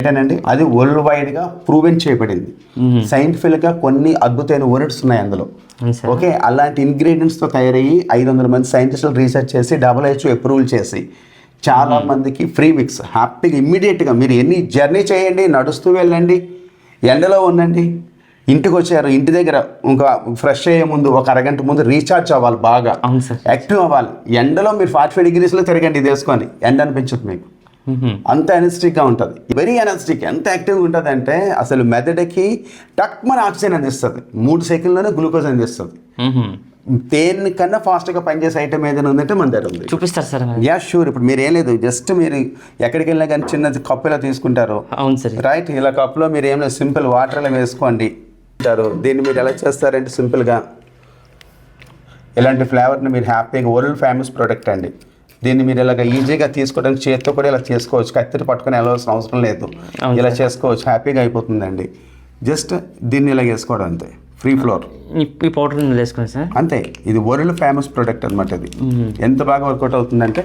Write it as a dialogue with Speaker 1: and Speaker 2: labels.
Speaker 1: ఏంటండి అది world wide గా ప్రూవెన్ చేయబడింది. సైంటిఫిక్ గా కొన్ని అద్భుతమైన వర్డ్స్ ఉన్నాయి అందులో. ఓకే, అలాంటి ఇంగ్రీడియంట్స్ తో తయారయ్యి 500 మంది సైంటిస్టులు రీసెర్చ్ చేసి WHO అప్రూవల్ చేసి చాలా మందికి ఫ్రీ మిక్స్ హ్యాపీగా ఇమ్మీడియట్ గా మీరు ఎన్ని జర్నీ చేయండి, నడుస్తూ వెళ్ళండి, ఎండలో ఉండండి, ఇంటికి వచ్చారు, ఇంటి దగ్గర ఇంకా ఫ్రెష్ అయ్యే ముందు ఒక అరగంట ముందు రీఛార్జ్ అవ్వాలి, బాగా యాక్టివ్ అవ్వాలి. ఎండలో మీరు 45 degreesలో తిరగండి, ఇది వేసుకొని ఎండ అనిపించదు మీకు, అంత ఎనర్జెటిక్గా ఉంటుంది, వెరీ ఎనర్జెటిక్. ఎంత యాక్టివ్గా ఉంటుంది అంటే అసలు మెదడుకి టక్మని ఆక్సిజన్ అందిస్తుంది, 3 సెకండ్లోనే గ్లూకోజ్ అందిస్తుంది. దేనికన్నా ఫాస్ట్గా పనిచేసే ఐటమ్ ఏదైనా ఉందంటే మన దగ్గర ఉంది.
Speaker 2: చూపిస్తారు సార్?
Speaker 1: Yeah sure. ఇప్పుడు మీరు ఏం లేదు, జస్ట్ మీరు ఎక్కడికి వెళ్ళినా కానీ చిన్న కప్పు ఇలా తీసుకుంటారు,
Speaker 2: అవును సార్,
Speaker 1: రైట్? ఇలా కప్పులో మీరు ఏం లేదు, సింపుల్ వాటర్ ఇలా వేసుకోండి. దీన్ని మీరు ఎలా చేస్తారంటే సింపుల్గా ఇలాంటి ఫ్లేవర్ని మీరు హ్యాపీగా, వరల్డ్ ఫేమస్ ప్రోడక్ట్ అండి. దీన్ని మీరు ఇలాగ ఈజీగా తీసుకోవడానికి చేతితో కూడా ఇలా చేసుకోవచ్చు, కత్తిరి పట్టుకొని వెళ్ళాల్సిన అవసరం లేదు, ఇలా చేసుకోవచ్చు, హ్యాపీగా అయిపోతుందండి. జస్ట్ దీన్ని ఇలా వేసుకోవడం అంతే, ఫ్రీ ఫ్లోర్.
Speaker 2: ఈ పౌడర్ వేసుకోండి సార్,
Speaker 1: అంతే. ఇది వరల్డ్ ఫేమస్ ప్రోడక్ట్ అనమాట. ఇది ఎంత బాగా వర్కౌట్ అవుతుందంటే